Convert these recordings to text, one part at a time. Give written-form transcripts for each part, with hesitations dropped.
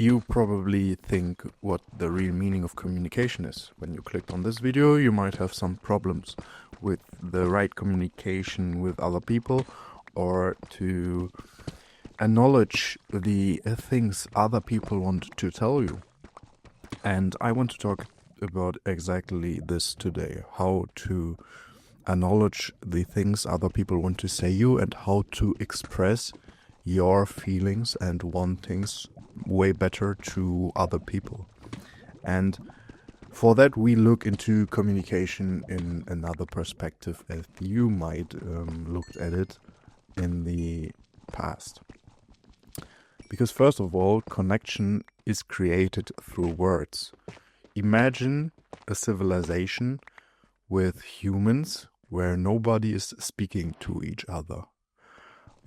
You probably think what the real meaning of communication is. When you clicked on this video, you might have some problems with the right communication with other people or to acknowledge the things other people want to tell you. And I want to talk about exactly this today, how to acknowledge the things other people want to say you and how to express your feelings and wantings way better to other people. And for that we look into communication in another perspective as you might looked at it in the past. Because first of all, connection is created through words. Imagine a civilization with humans where nobody is speaking to each other.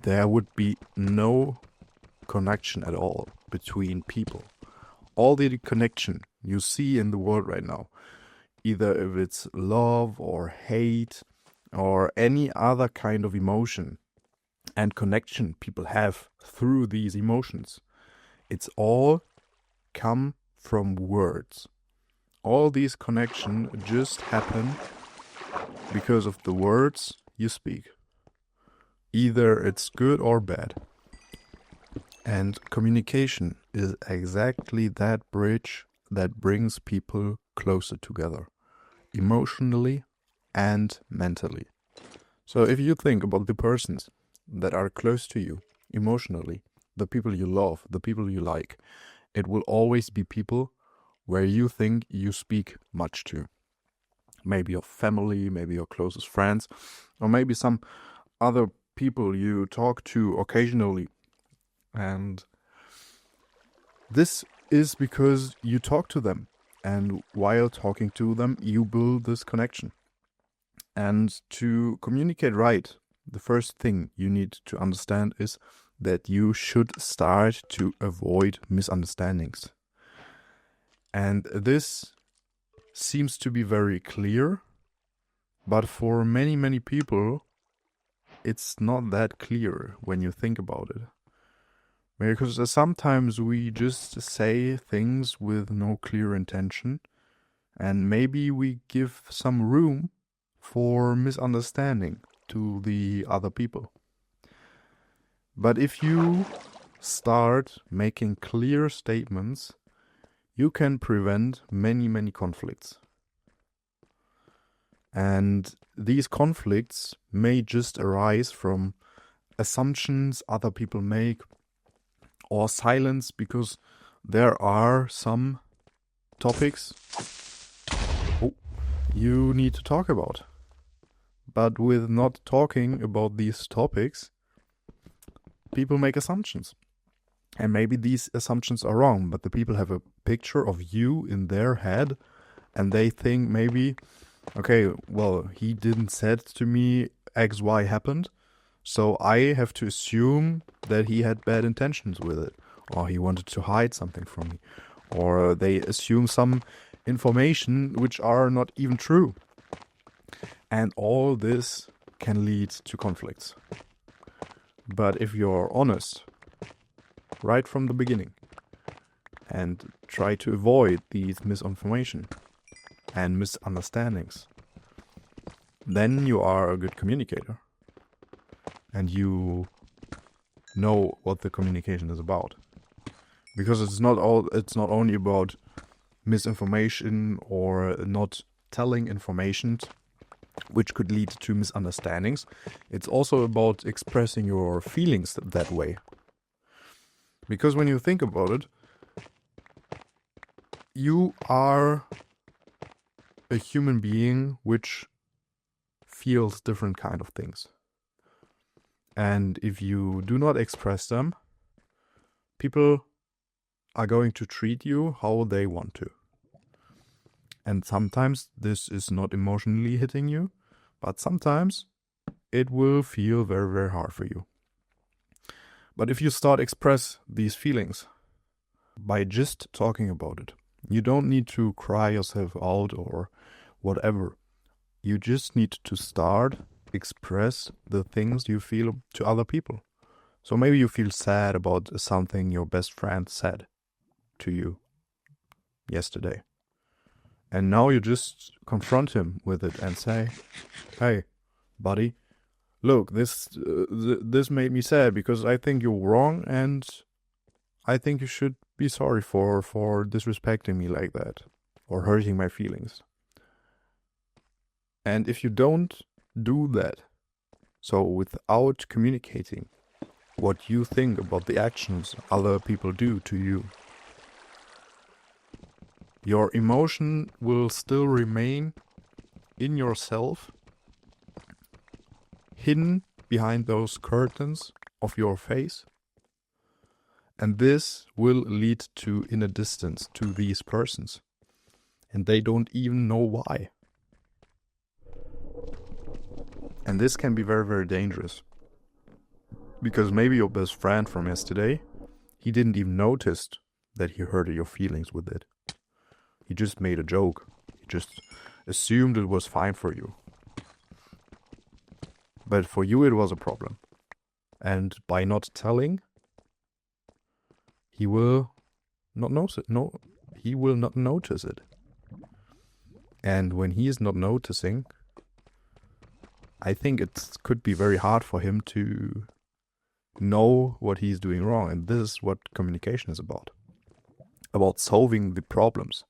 There would be no connection at all between people. All the connection you see in the world right now, either if it's love or hate or any other kind of emotion and connection people have through these emotions, it's all come from words. All these connections just happen because of the words you speak. Either it's good or bad. And communication is exactly that bridge that brings people closer together, emotionally and mentally. So if you think about the persons that are close to you emotionally, the people you love, the people you like, it will always be people where you think you speak much to. Maybe your family, maybe your closest friends, or maybe some other people you talk to occasionally. And this is because you talk to them, and while talking to them you build this connection. And to communicate right, the first thing you need to understand is that you should start to avoid misunderstandings. And this seems to be very clear, but for many people it's not that clear when you think about it. Because sometimes we just say things with no clear intention, and maybe we give some room for misunderstanding to the other people. But if you start making clear statements, you can prevent many conflicts. And these conflicts may just arise from assumptions other people make, or silence because there are some topics you need to talk about. But with not talking about these topics, people make assumptions. And maybe these assumptions are wrong, but the people have a picture of you in their head and they think maybe, okay, well, he didn't said to me XY happened, so I have to assume that he had bad intentions with it, or he wanted to hide something from me, or they assume some information which are not even true. And all this can lead to conflicts. But if you're honest right from the beginning and try to avoid these misinformation and misunderstandings, then you are a good communicator and you know what the communication is about. Because it's not only about misinformation or not telling information which could lead to misunderstandings. It's also about expressing your feelings that way. Because when you think about it, you are a human being which feels different kind of things. And if you do not express them, people are going to treat you how they want to. And sometimes this is not emotionally hitting you, but sometimes it will feel very hard for you. But if you start express these feelings by just talking about it, you don't need to cry yourself out or whatever. You just need to start express the things you feel to other people. So maybe you feel sad about something your best friend said. to you yesterday. And now you just confront him with it and say, hey, buddy, look, this made me sad because I think you're wrong and I think you should be sorry for disrespecting me like that or hurting my feelings. And if you don't do that, so without communicating what you think about the actions other people do to you, your emotion will still remain in yourself, hidden behind those curtains of your face. And this will lead to inner distance to these persons. And they don't even know why. And this can be very, very dangerous. Because maybe your best friend from yesterday, he didn't even notice that he hurt your feelings with it. He just made a joke. He just assumed it was fine for you. But for you it was a problem. And by not telling, he will not notice it. No, he will not notice it. And when he is not noticing, I think it could be very hard for him to know what he's doing wrong. And this is what communication is about solving the problems.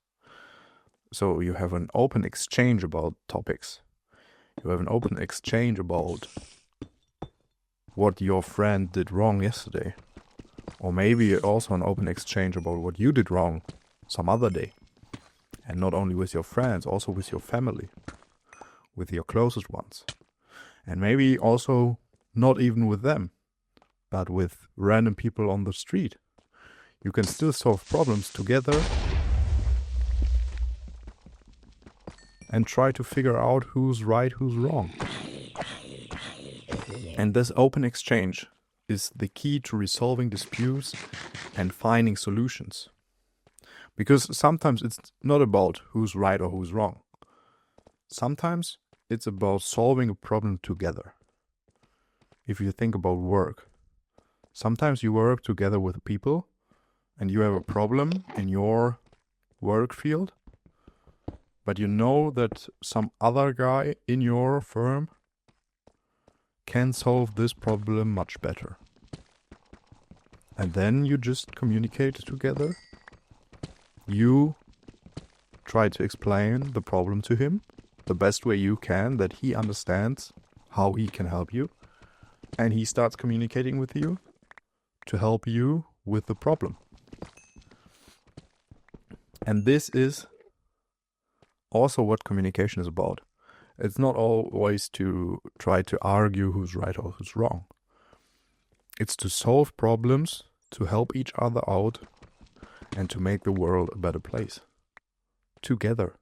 So you have an open exchange about topics. You have an open exchange about what your friend did wrong yesterday. Or maybe also an open exchange about what you did wrong some other day. And not only with your friends, also with your family, with your closest ones. And maybe also not even with them, but with random people on the street. You can still solve problems together and try to figure out who's right, who's wrong. And this open exchange is the key to resolving disputes and finding solutions. Because sometimes it's not about who's right or who's wrong. Sometimes it's about solving a problem together. If you think about work, sometimes you work together with people and you have a problem in your work field, but you know that some other guy in your firm can solve this problem much better. And then you just communicate together. You try to explain the problem to him the best way you can, that he understands how he can help you. And he starts communicating with you to help you with the problem. And this is also what communication is about. It's not always to try to argue who's right or who's wrong. It's to solve problems, to help each other out, and to make the world a better place. Together.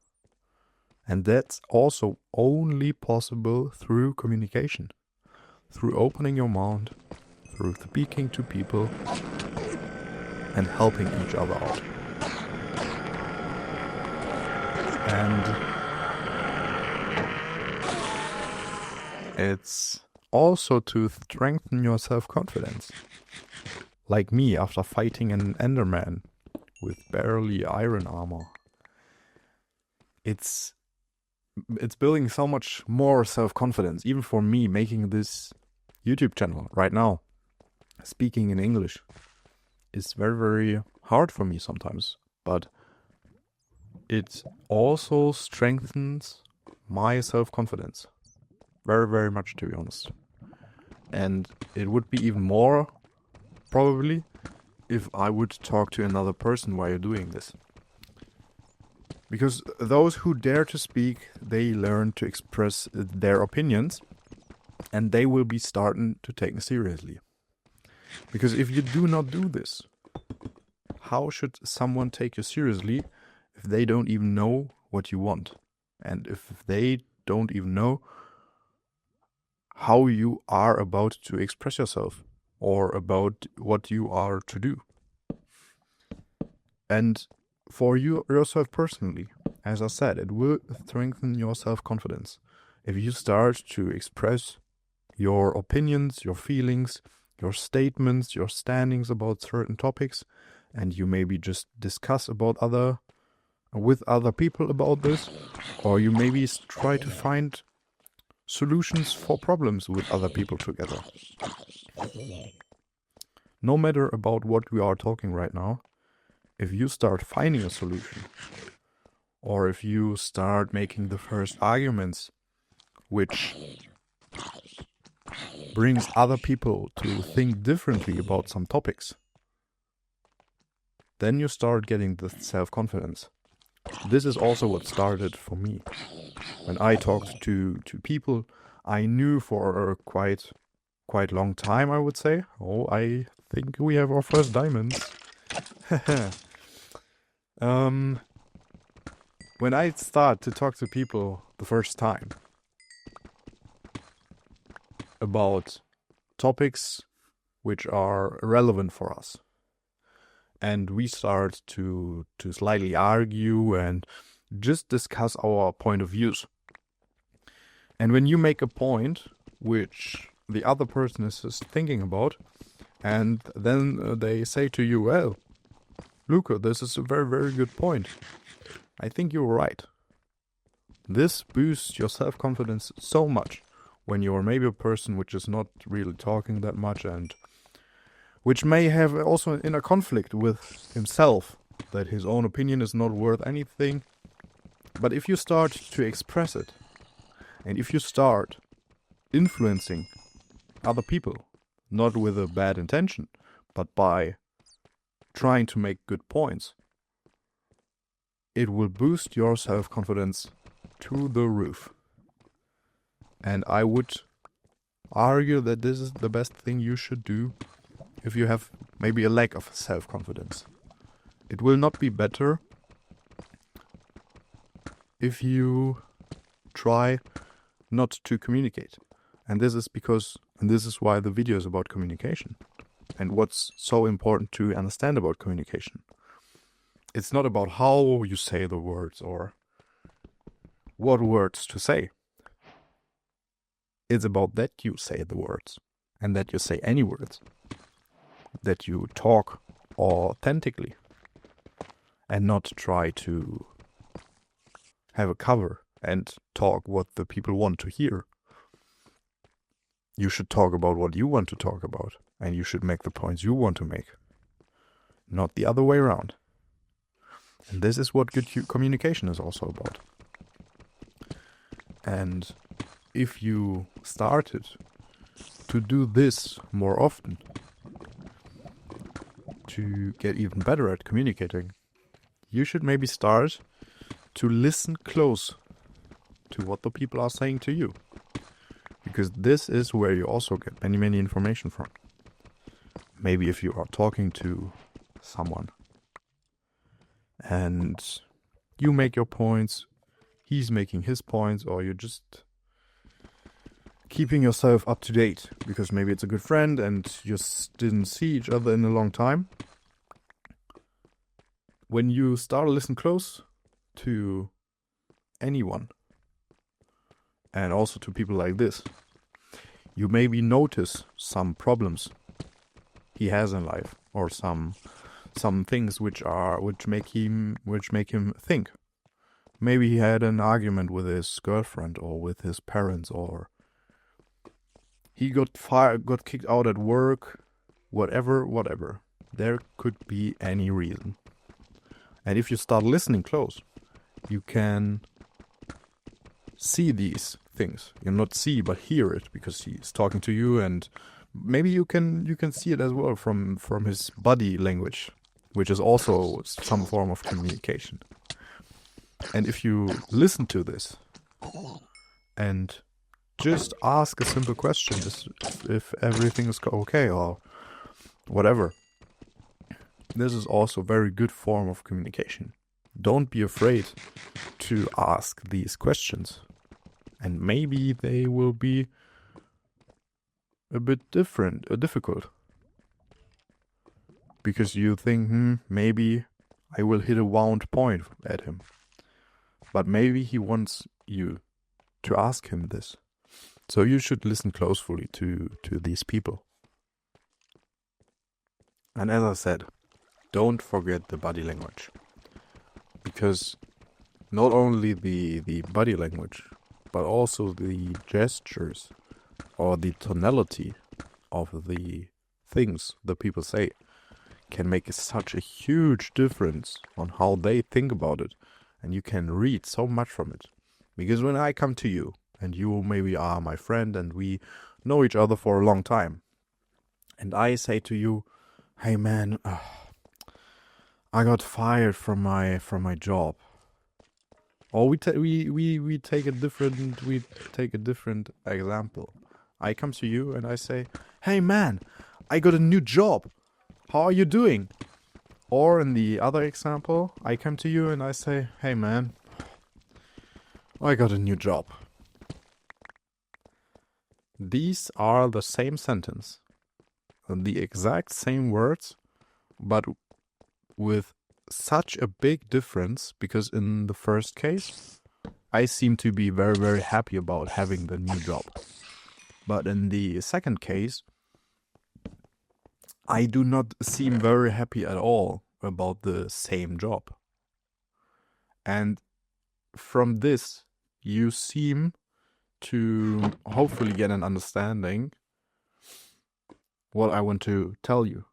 And that's also only possible through communication. Through opening your mind, through speaking to people, and helping each other out. And it's also to strengthen your self-confidence. Like me after fighting an Enderman with barely iron armor. It's building so much more self-confidence, even for me making this YouTube channel right now. Speaking in English is very, very hard for me sometimes, but it also strengthens my self-confidence. Very, very much, to be honest. And it would be even more, probably, if I would talk to another person while you're doing this. Because those who dare to speak, they learn to express their opinions, and they will be starting to take it seriously. Because if you do not do this, how should someone take you seriously if they don't even know what you want? And if they don't even know how you are about to express yourself or about what you are to do. And for you yourself personally, as I said, it will strengthen your self-confidence. If you start to express your opinions, your feelings, your statements, your standings about certain topics, and you maybe just discuss with other people about this, or you maybe try to find solutions for problems with other people together. No matter about what we are talking right now, if you start finding a solution, or if you start making the first arguments, which brings other people to think differently about some topics, then you start getting the self-confidence. This is also what started for me. When I talked to people I knew for a quite long time, I would say. Oh, I think we have our first diamonds. When I start to talk to people the first time about topics which are relevant for us, and we start to slightly argue and just discuss our point of views. And when you make a point which the other person is just thinking about, and then they say to you, well, Luca, this is a very, very good point. I think you're right. This boosts your self-confidence so much when you're maybe a person which is not really talking that much and which may have also an inner conflict with himself, that his own opinion is not worth anything. But if you start to express it, and if you start influencing other people, not with a bad intention, but by trying to make good points, it will boost your self-confidence to the roof. And I would argue that this is the best thing you should do if you have maybe a lack of self-confidence. It will not be better if you try not to communicate. And this is why the video is about communication and what's so important to understand about communication. It's not about how you say the words or what words to say. It's about that you say the words and that you say any words, that you talk authentically and not try to have a cover and talk what the people want to hear. You should talk about what you want to talk about, and you should make the points you want to make, not the other way around. And this is what good communication is also about. And if you started to do this more often, to get even better at communicating, you should maybe start to listen close to what the people are saying to you. Because this is where you also get many information from. Maybe if you are talking to someone and you make your points, he's making his points, or you're just keeping yourself up to date because maybe it's a good friend and you just didn't see each other in a long time. When you start to listen close to anyone, and also to people like this, you maybe notice some problems he has in life, or some things which make him think. Maybe he had an argument with his girlfriend or with his parents, or he got kicked out at work, whatever. There could be any reason. And if you start listening close, you can see these things. You not see, but hear it, because he's talking to you, and maybe you can see it as well from his body language, which is also some form of communication. And if you listen to this and just ask a simple question, if everything is okay or whatever, this is also a very good form of communication. Don't be afraid to ask these questions. And maybe they will be a bit difficult. Because you think, maybe I will hit a wound point at him. But maybe he wants you to ask him this. So you should listen closely to these people. And as I said, don't forget the body language. Because not only the body language, but also the gestures or the tonality of the things the people say can make such a huge difference on how they think about it. And you can read so much from it. Because when I come to you, and you maybe are my friend, and we know each other for a long time, and I say to you, hey man, I got fired from my job. Or we take a different example. I come to you and I say, hey man, I got a new job. How are you doing? Or in the other example, I come to you and I say, hey man, I got a new job. These are the same sentence, the exact same words, but with such a big difference, because in the first case, I seem to be very, very happy about having the new job. But in the second case, I do not seem very happy at all about the same job. And from this, you seem to hopefully get an understanding what I want to tell you.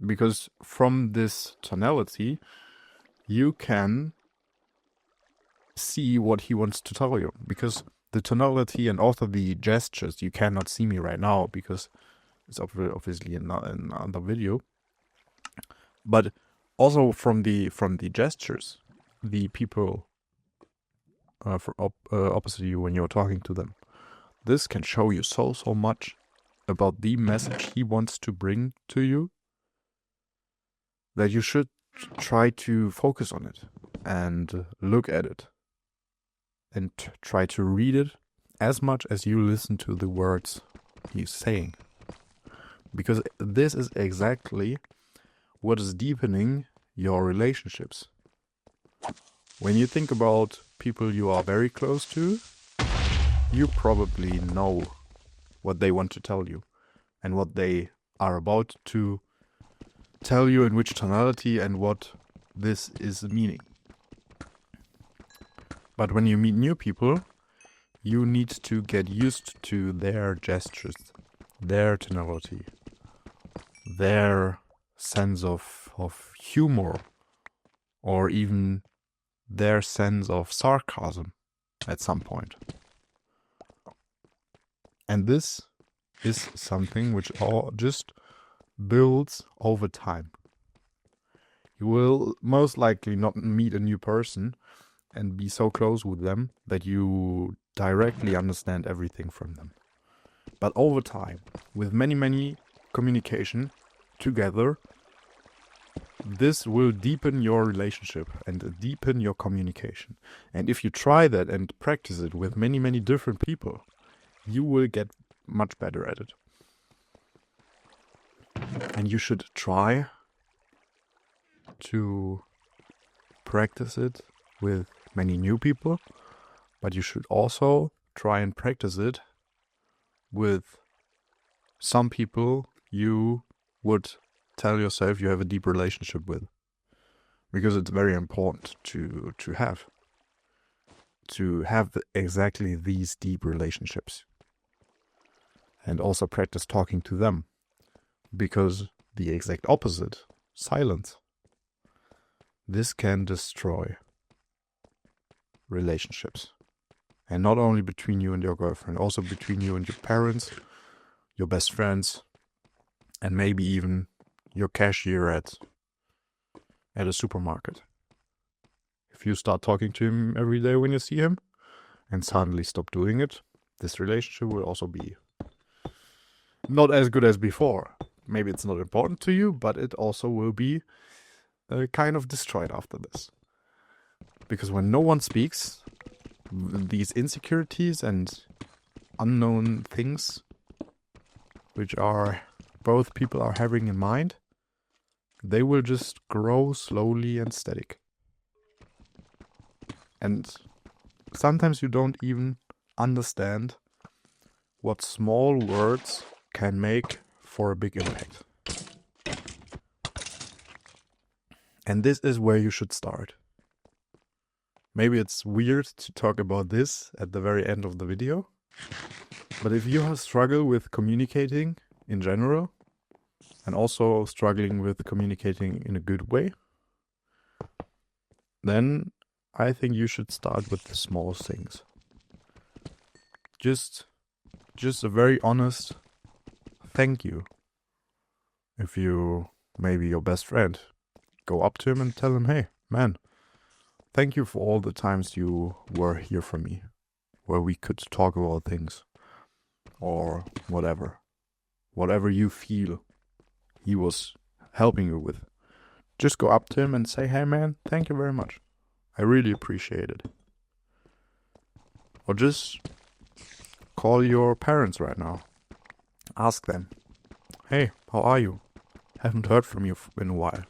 Because from this tonality, you can see what he wants to tell you. Because the tonality and also the gestures, you cannot see me right now because it's obviously in another video. But also from the gestures, the people opposite you when you're talking to them, this can show you so much about the message he wants to bring to you, that you should try to focus on it and look at it and try to read it as much as you listen to the words he's saying. Because this is exactly what is deepening your relationships. When you think about people you are very close to, you probably know what they want to tell you and what they are about to tell you in which tonality and what this is meaning. But when you meet new people, you need to get used to their gestures, their tonality, their sense of humor, or even their sense of sarcasm at some point. And this is something which all just builds over time. You will most likely not meet a new person and be so close with them that you directly understand everything from them. But over time, with many communication together, this will deepen your relationship and deepen your communication. And if you try that and practice it with many different people, you will get much better at it. And you should try to practice it with many new people, but you should also try and practice it with some people you would tell yourself you have a deep relationship with. Because it's very important to have exactly these deep relationships. And also practice talking to them. Because the exact opposite, silence, this can destroy relationships. And not only between you and your girlfriend, also between you and your parents, your best friends, and maybe even your cashier at a supermarket. If you start talking to him every day when you see him and suddenly stop doing it, this relationship will also be not as good as before. Maybe it's not important to you, but it also will be kind of destroyed after this. Because when no one speaks, these insecurities and unknown things which are both people are having in mind, they will just grow slowly and static. And sometimes you don't even understand what small words can make for a big impact. And this is where you should start. Maybe it's weird to talk about this at the very end of the video, but if you have struggled with communicating in general, and also struggling with communicating in a good way, then I think you should start with the small things. Just a very honest thank you. If you, maybe your best friend, go up to him and tell him, hey, man, thank you for all the times you were here for me, where we could talk about things, or whatever. Whatever you feel he was helping you with. Just go up to him and say, hey man, thank you very much. I really appreciate it. Or just call your parents right now. Ask them, hey, how are you? Haven't heard from you in a while.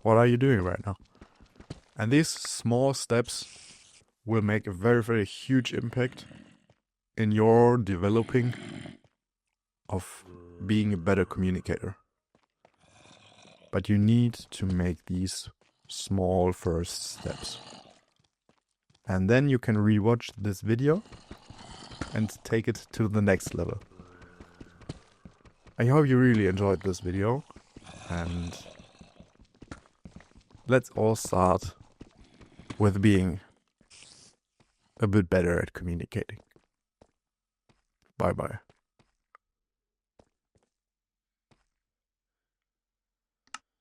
What are you doing right now? And these small steps will make a very, very huge impact in your developing of being a better communicator. But you need to make these small first steps. And then you can rewatch this video and take it to the next level. I hope you really enjoyed this video, and let's all start with being a bit better at communicating. Bye bye.